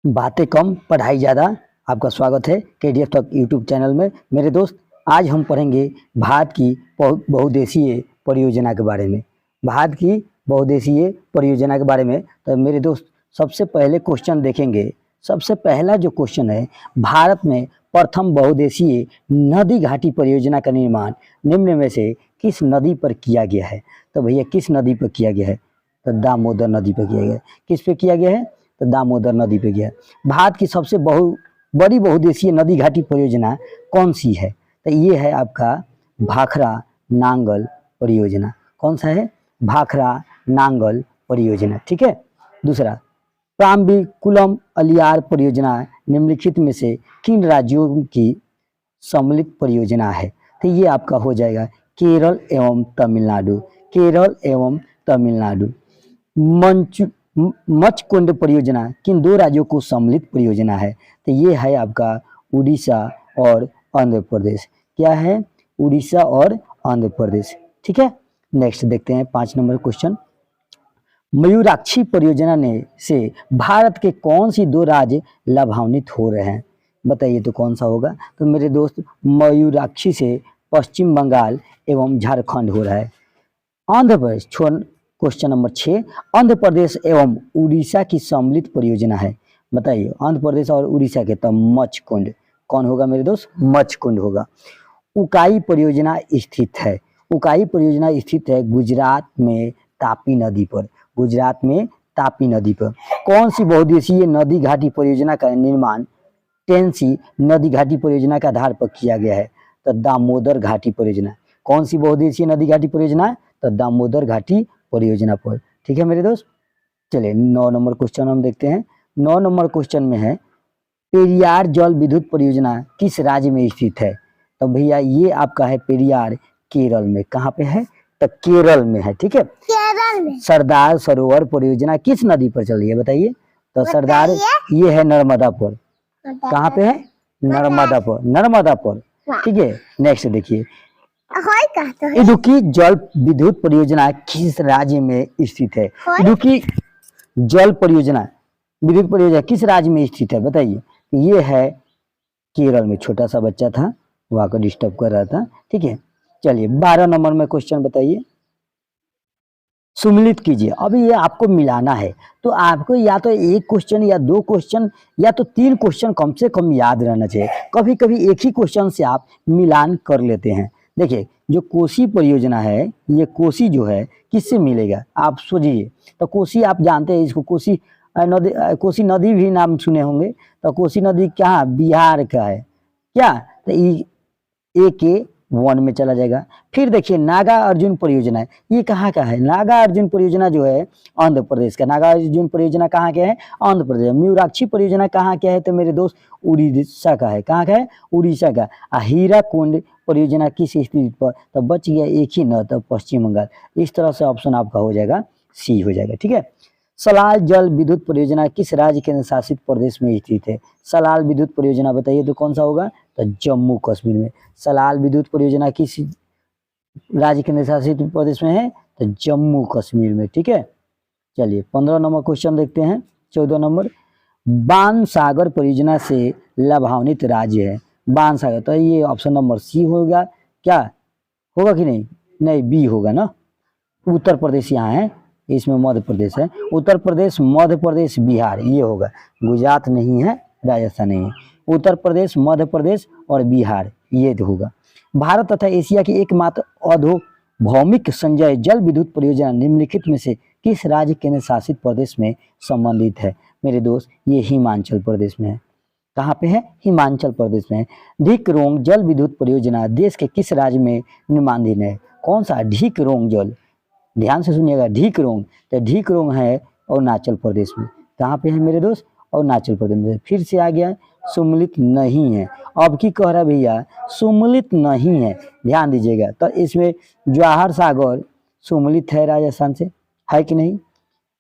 बातें कम पढ़ाई ज़्यादा। आपका स्वागत है केडीएफ तक यूट्यूब चैनल में। मेरे दोस्त, आज हम पढ़ेंगे भारत की बहुउद्देशीय परियोजना के बारे में। भारत की बहुउद्देशीय परियोजना के बारे में तो मेरे दोस्त सबसे पहले क्वेश्चन देखेंगे। सबसे पहला जो क्वेश्चन है, भारत में प्रथम बहुउद्देशीय नदी घाटी परियोजना का निर्माण निम्न में से किस नदी पर किया गया है? तो भैया किस नदी पर किया गया है? तो दामोदर नदी पर किया गया है। किस पे किया गया है? तो दामोदर नदी पे गया। भारत की सबसे बड़ी बहुउद्देशीय नदी घाटी परियोजना कौन सी है? तो ये है आपका भाखड़ा नांगल परियोजना। कौन सा है? भाखड़ा नांगल परियोजना। ठीक है। दूसरा, प्राम्बिकुलम अलियार परियोजना निम्नलिखित में से किन राज्यों की सम्मिलित परियोजना है? तो ये आपका हो जाएगा केरल एवं तमिलनाडु। केरल एवं तमिलनाडु। मचकुंड परियोजना किन दो राज्यों को सम्मिलित परियोजना है? तो ये है आपका उड़ीसा और आंध्र प्रदेश। क्या है? उड़ीसा और आंध्र प्रदेश। ठीक है। नेक्स्ट देखते हैं 5 नंबर क्वेश्चन। मयूराक्षी परियोजना ने से भारत के कौन सी दो राज्य लाभान्वित हो रहे हैं? बताइए तो कौन सा होगा? तो मेरे दोस्त, मयूराक्षी से पश्चिम बंगाल एवं झारखंड हो रहा है। आंध्र प्रदेश क्वेश्चन नंबर 6, आंध्र प्रदेश एवं उड़ीसा की सम्मिलित परियोजना है। बताइए आंध्र प्रदेश और उड़ीसा के, तो मचकुंड। कौन होगा मेरे दोस्त? मचकुंड होगा। उकाई परियोजना स्थित है। उकाई परियोजना स्थित है गुजरात में तापी नदी पर। गुजरात में तापी नदी पर। कौन सी बहुउद्देशीय नदी घाटी परियोजना का निर्माण टेंसी नदी घाटी परियोजना के आधार पर किया गया है? तो दामोदर घाटी परियोजना। कौन सी बहुउद्देशीय नदी घाटी परियोजना है? तो दामोदर घाटी परियोजना पर। ठीक है मेरे दोस्त। चलिए 9 नंबर क्वेश्चन हम देखते हैं। 9 नंबर क्वेश्चन में है, पेरियार जल विद्युत परियोजना किस राज्य में स्थित है? तो भैया ये आपका है पेरियार, केरल में। कहाँ पे है? तो केरल में है। ठीक है। केरल में। सरदार सरोवर परियोजना किस नदी पर चल रही है? बताइए। तो सरदार, ये है नर्मदा पर। कहाँ पे है? नर्मदा पर। नर्मदा पर। ठीक है। नेक्स्ट देखिए, इडुक्की जल विद्युत परियोजना किस राज्य में स्थित है? इडुक्की जल परियोजना विद्युत परियोजना किस राज्य में स्थित है? बताइए। ये है केरल में। छोटा सा बच्चा था, वहां को डिस्टर्ब कर रहा था। ठीक है। चलिए 12 नंबर में क्वेश्चन बताइए। सुमिलित कीजिए। अभी ये आपको मिलाना है, तो आपको या तो एक क्वेश्चन या 2 क्वेश्चन या तो 3 क्वेश्चन कम से कम याद रहना चाहिए। कभी कभी एक ही क्वेश्चन से आप मिलान कर लेते हैं। देखिए, जो कोसी परियोजना है, ये कोसी जो है किससे मिलेगा? आप सोचिए। तो कोसी आप जानते हैं, इसको कोसी नदी, कोसी नदी भी नाम सुने होंगे। तो कोसी नदी कहाँ? बिहार का है। क्या? तो ए के 1 में चला जाएगा। फिर देखिए नागा अर्जुन परियोजना है, ये कहाँ का है? नागा अर्जुन परियोजना जो है आंध्र प्रदेश का। नागा अर्जुन परियोजना कहाँ के है? आंध्र प्रदेश। मयूराक्षी परियोजना कहाँ के है? तो मेरे दोस्त उड़ीसा का है। कहाँ का है? उड़ीसा का। हीराकुंड परियोजना किस स्थिति पर? तो बच गया एक ही न, तो पश्चिम बंगाल। इस तरह से ऑप्शन आपका हो जाएगा सी हो जाएगा। ठीक है। सलाल जल विद्युत परियोजना किस राज्य केंद्र शासित प्रदेश में स्थित है? सलाल विद्युत परियोजना बताइए तो कौन सा होगा? तो जम्मू कश्मीर में। सलाल विद्युत परियोजना किस राज्य केंद्र शासित प्रदेश में है? तो जम्मू कश्मीर में। ठीक है। चलिए 15 नंबर क्वेश्चन देखते हैं। 14 नंबर, बाणसागर परियोजना से लाभान्वित राज्य है। बाणसागर, तो ये ऑप्शन नंबर सी होगा। क्या होगा कि नहीं? नहीं, बी होगा ना। उत्तर प्रदेश यहाँ है, इसमें मध्य प्रदेश है। उत्तर प्रदेश, मध्य प्रदेश, बिहार, ये होगा। गुजरात नहीं है, राजस्थान नहीं है। उत्तर प्रदेश, मध्य प्रदेश और बिहार, ये होगा। भारत तथा एशिया की एकमात्र अधोभौमिक संचय जल विद्युत परियोजना निम्नलिखित में से किस राज्य केंद्र शासित प्रदेश में संबंधित है? मेरे दोस्त, ये हिमाचल प्रदेश में है। कहाँ पे है? हिमाचल प्रदेश में है। ढीकरोंग जल विद्युत परियोजना देश के किस राज्य में निर्माणाधीन है? कौन सा? ढीकरोंग जल, ध्यान से सुनिएगा। ढीकरोंग, तो ढीकरोंग है अरुणाचल प्रदेश में। कहाँ पे है मेरे दोस्त? अरुणाचल प्रदेश में। फिर से आ गया सुमिलित नहीं है। अब की कह रहा भैया सुमिलित नहीं है, ध्यान दीजिएगा। तो इसमें जवाहर सागर सुमिलित है राजस्थान से, है कि नहीं?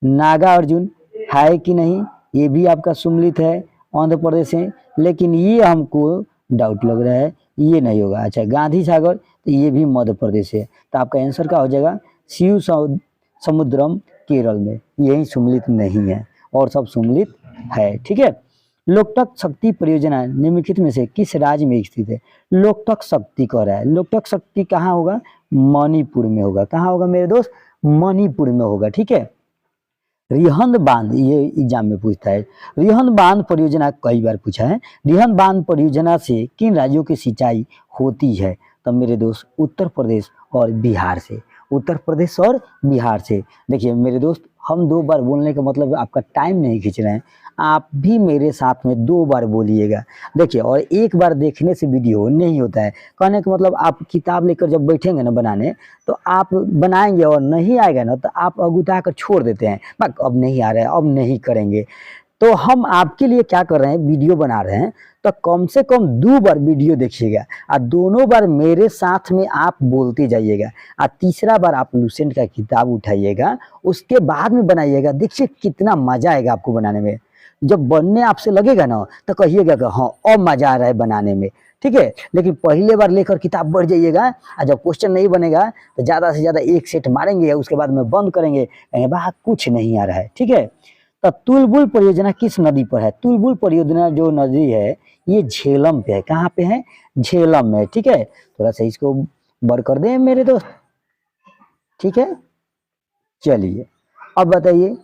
नागा अर्जुन है कि नहीं? ये भी आपका सुमिलित है आंध्र प्रदेश से, लेकिन ये हमको डाउट लग रहा है, ये नहीं होगा। अच्छा, गांधी सागर, तो ये भी मध्य प्रदेश है। तो आपका आंसर क्या हो जाएगा? शिव समुद्रम केरल में। यही सुमिलित नहीं है और सब सुमिलित है। ठीक है। लोकटक शक्ति परियोजना निम्नलिखित में से किस राज्य में स्थित है? लोकटक शक्ति कह रहा है, लोकटक शक्ति कहाँ होगा? मणिपुर में होगा। कहाँ होगा मेरे दोस्त? मणिपुर में होगा। ठीक है। रिहंद बांध, ये एग्जाम में पूछता है। रिहंद बांध परियोजना कई बार पूछा है। रिहंद बांध परियोजना से किन राज्यों की सिंचाई होती है? तो मेरे दोस्त उत्तर प्रदेश और बिहार से, उत्तर प्रदेश और बिहार से। देखिए मेरे दोस्त, हम 2 बार बोलने का मतलब आपका टाइम नहीं खींच रहे हैं, आप भी मेरे साथ में 2 बार बोलिएगा। देखिए, और 1 बार देखने से वीडियो नहीं होता है। कहने का मतलब आप किताब लेकर जब बैठेंगे ना बनाने, तो आप बनाएंगे और नहीं आएगा ना तो आप अगुता कर छोड़ देते हैं, बस अब नहीं आ रहा है, अब नहीं करेंगे। तो हम आपके लिए क्या कर रहे हैं, वीडियो बना रहे हैं, तो कम से कम 2 बार वीडियो देखिएगा और दोनों बार मेरे साथ में आप बोलते जाइएगा और तीसरा बार आप लुसेंट का किताब उठाइएगा, उसके बाद में बनाइएगा। देखिए कितना मजा आएगा आपको बनाने में। जब बनने आपसे लगेगा ना तो कहिएगा कि हाँ अब मजा आ रहा है बनाने में। ठीक है, लेकिन पहले बार लेकर किताब बढ़ जाइएगा और जब क्वेश्चन नहीं बनेगा तो ज़्यादा से ज़्यादा 1 सेट मारेंगे, उसके बाद में बंद करेंगे, बाहर कुछ नहीं आ रहा है। ठीक है, तो तुलबुल परियोजना किस नदी पर है? तुलबुल परियोजना जो नदी है ये झेलम पे है। कहाँ पे है? झेलम में। ठीक है, थोड़ा सा इसको बड़ कर दें मेरे दोस्त। ठीक है, चलिए अब बताइए,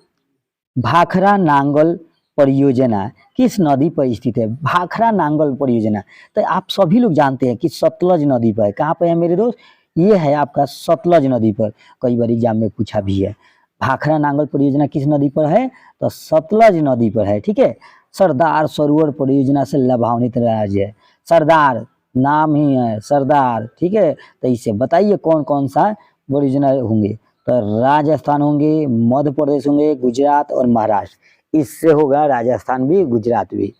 भाखरा नांगल परियोजना किस नदी पर स्थित है? भाखरा नांगल परियोजना तो आप सभी लोग जानते हैं कि सतलज नदी पर है। कहाँ पर है मेरे दोस्त? ये है आपका सतलज नदी पर, कई बार एग्जाम में पूछा भी है। भाखरा नांगल परियोजना किस नदी पर है? तो सतलज नदी पर है। ठीक है, सरदार सरोवर परियोजना से लाभान्वित राज्य है। सरदार नाम ही है सरदार। ठीक है, तो इसे बताइए कौन कौन सा परियोजना होंगे? तो राजस्थान होंगे, मध्य प्रदेश होंगे, गुजरात और महाराष्ट्र। इससे होगा राजस्थान भी, गुजरात भी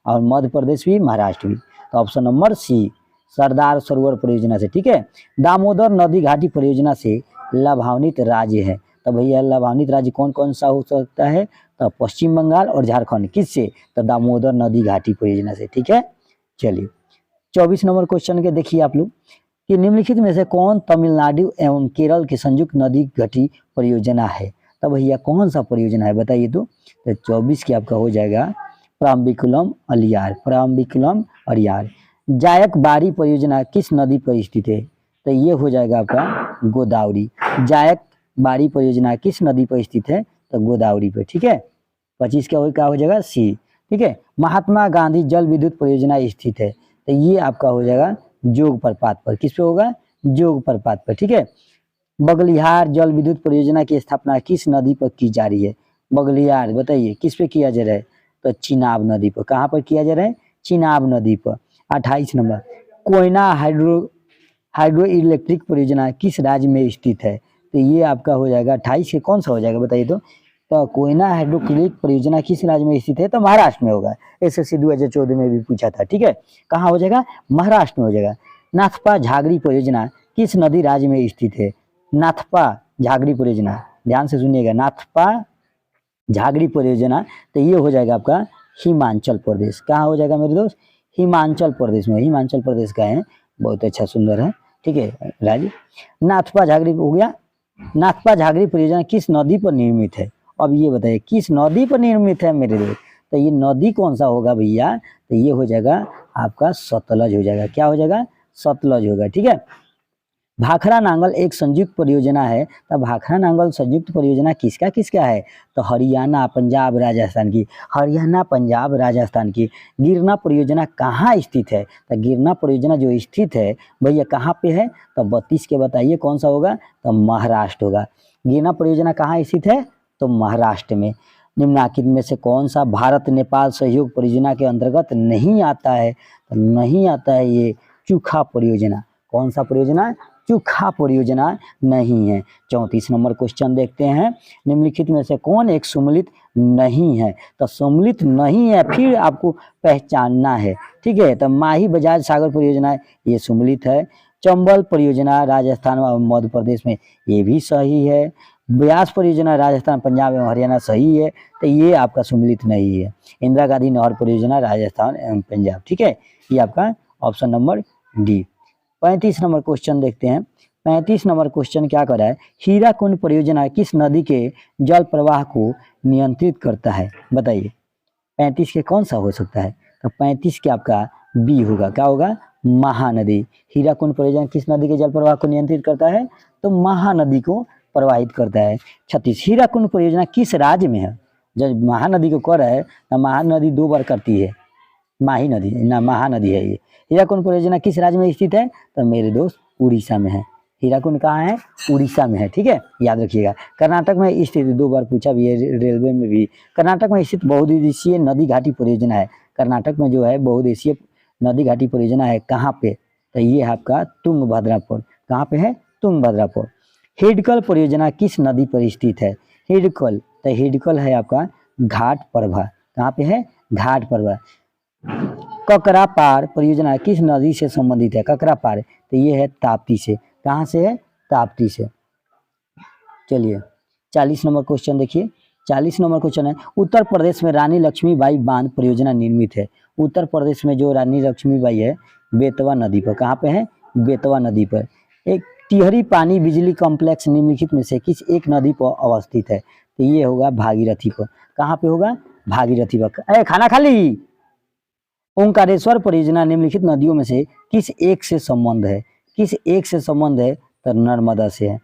और मध्य प्रदेश भी, महाराष्ट्र भी। तो option number C, Sardar Sarovar परियोजना से। ठीक है, दामोदर नदी घाटी परियोजना से लाभान्वित राज्य है। तो भैया लाभान्वित राज्य कौन कौन सा हो सकता है? तो पश्चिम बंगाल और झारखंड। किससे? तो दामोदर नदी घाटी परियोजना से। ठीक है, चलिए 24 नंबर क्वेश्चन के देखिए आप लोग कि निम्नलिखित में से कौन तमिलनाडु एवं केरल की संयुक्त नदी घाटी परियोजना है? तो भैया कौन सा परियोजना है बताइए। तो 24 की आपका हो जाएगा प्राम्बिकुलम अलियार। प्राम्बिकुलम अलियार। जायक बाड़ी परियोजना किस नदी पर स्थित है? तो ये हो जाएगा आपका गोदावरी। जायक बाड़ी परियोजना किस नदी पर स्थित है? तो गोदावरी पर। ठीक है, 25 का क्या हो जाएगा? सी। ठीक है, महात्मा गांधी जल विद्युत परियोजना स्थित है। तो ये आपका हो जाएगा जोग प्रपात पर। किस पे होगा? जोग प्रपात पर। ठीक है, बगलिहार जल विद्युत परियोजना की स्थापना किस नदी पर की जा रही है? बगलिहार बताइए किस पे किया जा रहा है? तो चिनाब नदी पर। कहाँ पर किया जा रहा है? चिनाब नदी पर। 28 नंबर, कोयना हाइड्रो इलेक्ट्रिक परियोजना किस राज्य में स्थित है? तो ये आपका हो जाएगा 28 के कौन सा हो जाएगा बताइए। तो कोयना हाइड्रोइलेक्ट्रिक परियोजना किस राज्य में स्थित है? तो महाराष्ट्र में होगा। एसएससी 2014 में भी पूछा था। ठीक है, कहाँ हो जाएगा? महाराष्ट्र में हो जाएगा। नाथपा झागरी परियोजना किस नदी राज्य में स्थित है? नाथपा झागरी परियोजना, ध्यान से सुनिएगा, नाथपा झागरी परियोजना। तो ये हो जाएगा आपका हिमाचल प्रदेश। कहाँ हो जाएगा मेरे दोस्त? हिमाचल प्रदेश में। हिमाचल प्रदेश का है, बहुत अच्छा सुंदर है। ठीक है राज्य। नाथपा झागरी हो गया। नाथपा झागरी परियोजना किस नदी पर निर्मित है? अब ये बताइए किस नदी पर निर्मित है मेरे दोस्त? तो ये नदी कौन सा होगा भैया? तो ये हो जाएगा आपका सतलज हो जाएगा। क्या हो जाएगा? सतलज होगा। ठीक है, भाखरा नांगल एक संयुक्त परियोजना है। तो भाखरा नांगल संयुक्त परियोजना किसका किसका है? तो हरियाणा, पंजाब, राजस्थान की। हरियाणा, पंजाब, राजस्थान की। गिरना परियोजना कहाँ स्थित है? तो गिरना परियोजना जो स्थित है भैया कहाँ पे है? तो 32 के बताइए कौन सा होगा? तो महाराष्ट्र होगा। गिरना परियोजना कहाँ स्थित है? तो महाराष्ट्र में। निम्नलिखित में से कौन सा भारत नेपाल सहयोग परियोजना के अंतर्गत नहीं आता है? तो नहीं आता है ये चूखा परियोजना। कौन सा परियोजना? चूखा परियोजना नहीं है। 34 नंबर क्वेश्चन देखते हैं, निम्नलिखित में से कौन एक सम्मिलित नहीं है? तो सम्मिलित नहीं है, फिर आपको पहचानना है। ठीक है, तो माही बजाज सागर परियोजना ये सम्मिलित है। चंबल परियोजना राजस्थान और मध्य प्रदेश में, ये भी सही है। ब्यास परियोजना राजस्थान, पंजाब एवं हरियाणा सही है। तो ये आपका सम्मिलित नहीं है। इंदिरा गांधी नहर परियोजना राजस्थान एवं पंजाब। ठीक है, ये आपका option number D. 35 number question देखते हैं। 35 नंबर क्वेश्चन क्या कर रहा है? हीराकुंड परियोजना किस नदी के जल प्रवाह को नियंत्रित करता है? बताइए। 35 के कौन सा हो सकता है? तो 35 के आपका बी होगा। क्या होगा? महानदी। हीराकुंड परियोजना किस नदी के जल प्रवाह को नियंत्रित करता है? तो महानदी को प्रवाहित करता है। 36 हीराकुंड परियोजना किस राज्य में है? जब महानदी को कर है तो महानदी 2 बार करती है, माही नदी ना महानदी है ये। हीराकुंड परियोजना किस राज्य में स्थित है? तो मेरे दोस्त उड़ीसा में है। हीराकुंड कहाँ है? उड़ीसा में है, ठीक है, याद रखिएगा। कर्नाटक में स्थित, 2 बार पूछा भी है रेलवे में भी। कर्नाटक में स्थित बहुउद्देशीय नदी घाटी परियोजना है। कर्नाटक में जो है बहुउद्देशीय नदी घाटी परियोजना है, कहाँ पे? तो ये है आपका तुंगभद्रापुर। कहाँ पे है? तुंगभद्रापुर। हिडकल परियोजना किस नदी पर स्थित है? हिडकल, तो हिडकल है आपका घाट प्रभा। कहाँ पे है? घाट प्रभा। ककरापार परियोजना किस नदी से संबंधित है? ककरापार, तो ये है ताप्ती से। कहाँ से है? ताप्ती से। चलिए 40 नंबर क्वेश्चन देखिए। 40 नंबर क्वेश्चन है, उत्तर प्रदेश में रानी लक्ष्मीबाई बांध परियोजना निर्मित है। उत्तर प्रदेश में जो रानी लक्ष्मीबाई है बेतवा नदी पर। कहाँ पे है? बेतवा नदी पर। एक टिहरी पानी बिजली कॉम्प्लेक्स निम्नलिखित में से किस एक नदी पर अवस्थित है? तो ये होगा भागीरथी पर। कहाँ पे होगा? भागीरथी पर। खाना खा ली। ओंकारेश्वर परियोजना निम्नलिखित नदियों में से किस एक से संबंध है? किस एक से संबंध है? तो नर्मदा से है।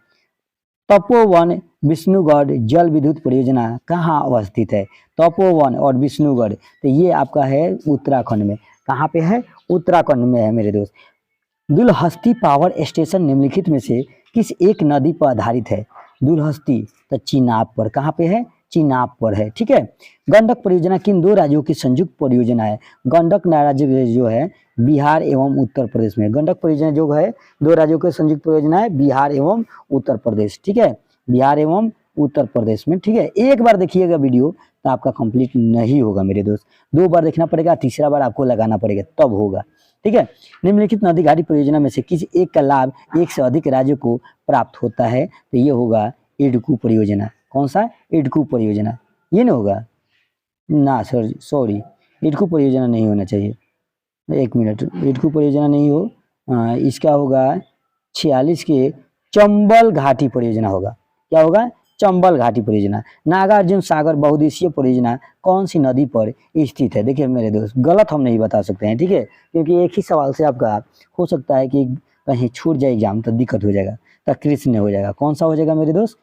तपोवन विष्णुगढ़ जल विद्युत परियोजना कहाँ अवस्थित है? तपोवन और विष्णुगढ़, तो ये आपका है उत्तराखंड में। कहाँ पे है? उत्तराखंड में है मेरे दोस्त। दुलहस्ती पावर स्टेशन निम्नलिखित में से किस एक नदी पर आधारित है? दुलहस्ती, तो चिनाब पर। कहाँ पे है? चिनाब पर है, ठीक है। गंडक परियोजना किन 2 राज्यों की संयुक्त परियोजना है? गंडक राज्य जो है बिहार एवं उत्तर प्रदेश में। गंडक परियोजना जो है 2 राज्यों की संयुक्त परियोजना है, बिहार एवं उत्तर प्रदेश, ठीक है, बिहार एवं उत्तर प्रदेश में, ठीक है। एक बार देखिएगा वीडियो तो आपका कंप्लीट नहीं होगा मेरे दोस्त, 2 बार देखना पड़ेगा, तीसरा बार आपको लगाना पड़ेगा तब होगा, ठीक है। निम्नलिखित नदी घाटी परियोजना में से किसी एक का लाभ एक से अधिक राज्यों को प्राप्त होता है? तो ये होगा इडकू परियोजना। कौन सा? इडकू परियोजना। ये नहीं होगा ना सर, सॉरी, इडकू परियोजना नहीं होना चाहिए। 1 मिनट, इडकू परियोजना नहीं हो, इसका होगा 46 के चंबल घाटी परियोजना होगा। क्या होगा? चंबल घाटी परियोजना। नागार्जुन सागर बहुउद्देशीय परियोजना कौन सी नदी पर स्थित है? देखिए मेरे दोस्त, गलत हम नहीं बता सकते हैं, ठीक है, क्योंकि एक ही सवाल से आपका हो सकता है कि कहीं छूट जाए एग्जाम तो दिक्कत हो जाएगा, तो कृष्ण हो जाएगा। कौन सा हो जाएगा मेरे दोस्त?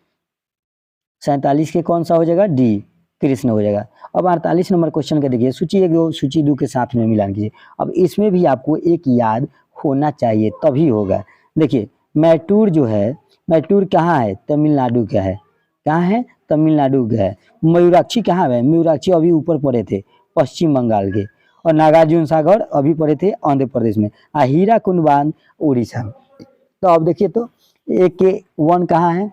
47 के कौन सा हो जाएगा? डी, कृष्ण हो जाएगा। अब 48 नंबर क्वेश्चन का देखिए, सूची 1 और सूची 2 के साथ में मिलान कीजिए। अब इसमें भी आपको एक याद होना चाहिए तभी होगा। देखिए मैटूर जो है, मैटूर कहाँ है? तमिलनाडु का है। कहाँ है? तमिलनाडु का है। मयूराक्षी कहाँ है? मयूराक्षी अभी ऊपर पड़े थे पश्चिम बंगाल के, और नागार्जुन सागर अभी पड़े थे आंध्र प्रदेश में, हीराकुंड बांध उड़ीसा में। तो अब देखिए तो AK1 कहाँ है?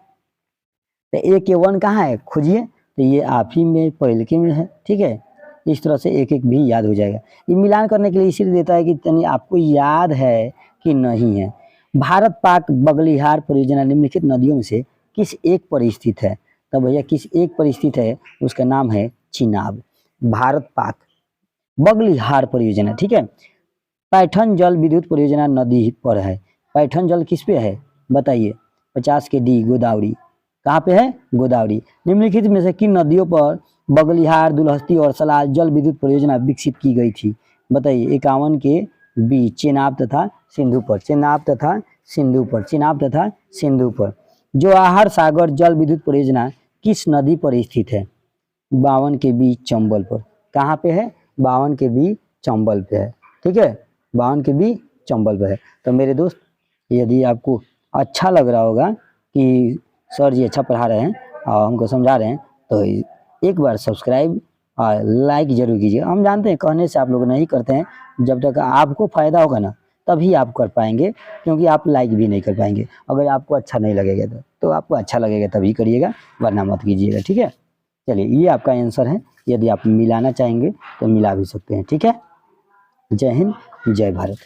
तो AK1 कहाँ है? खोजिए। तो ये आप ही में पहले के में है, ठीक है। इस तरह से एक एक भी याद हो जाएगा। ये मिलान करने के लिए इसीलिए देता है कि तनी आपको याद है कि नहीं है। भारत पाक बगलिहार परियोजना निम्नलिखित नदियों में से किस एक पर स्थित है? तो भैया किस एक पर स्थित है? उसका नाम है चिनाब। भारत पाक बगलिहार परियोजना, ठीक है। पैठन जल विद्युत परियोजना नदी पर है। पैठन जल किस पे है बताइए? 50 के डी, गोदावरी। कहाँ पे है? गोदावरी। निम्नलिखित में से किन नदियों पर बगलिहार, दुलहस्ती और सलाल जल विद्युत परियोजना विकसित की गई थी? बताइए। 51 के बी, चेनाब तथा सिंधु पर। चेनाब तथा सिंधु पर, चेनाब तथा सिंधु पर। जवाहर सागर जल विद्युत परियोजना किस नदी पर स्थित है? 52 के बी, चंबल पर। कहाँ पे है? 52 के बी, चंबल पे है, ठीक है, 52 के बी, चंबल पे है। तो मेरे दोस्त, यदि आपको अच्छा लग रहा होगा कि सर जी अच्छा पढ़ा रहे हैं और हमको समझा रहे हैं, तो एक बार सब्सक्राइब और लाइक जरूर कीजिए। हम जानते हैं कहने से आप लोग नहीं करते हैं, जब तक आपको फ़ायदा होगा ना तभी आप कर पाएंगे, क्योंकि आप लाइक भी नहीं कर पाएंगे अगर आपको अच्छा नहीं लगेगा तो आपको अच्छा लगेगा तभी करिएगा, वरना मत कीजिएगा, ठीक है। चलिए ये आपका आंसर है। यदि आप मिलाना चाहेंगे तो मिला भी सकते हैं, ठीक है। जय हिंद, जय भारत।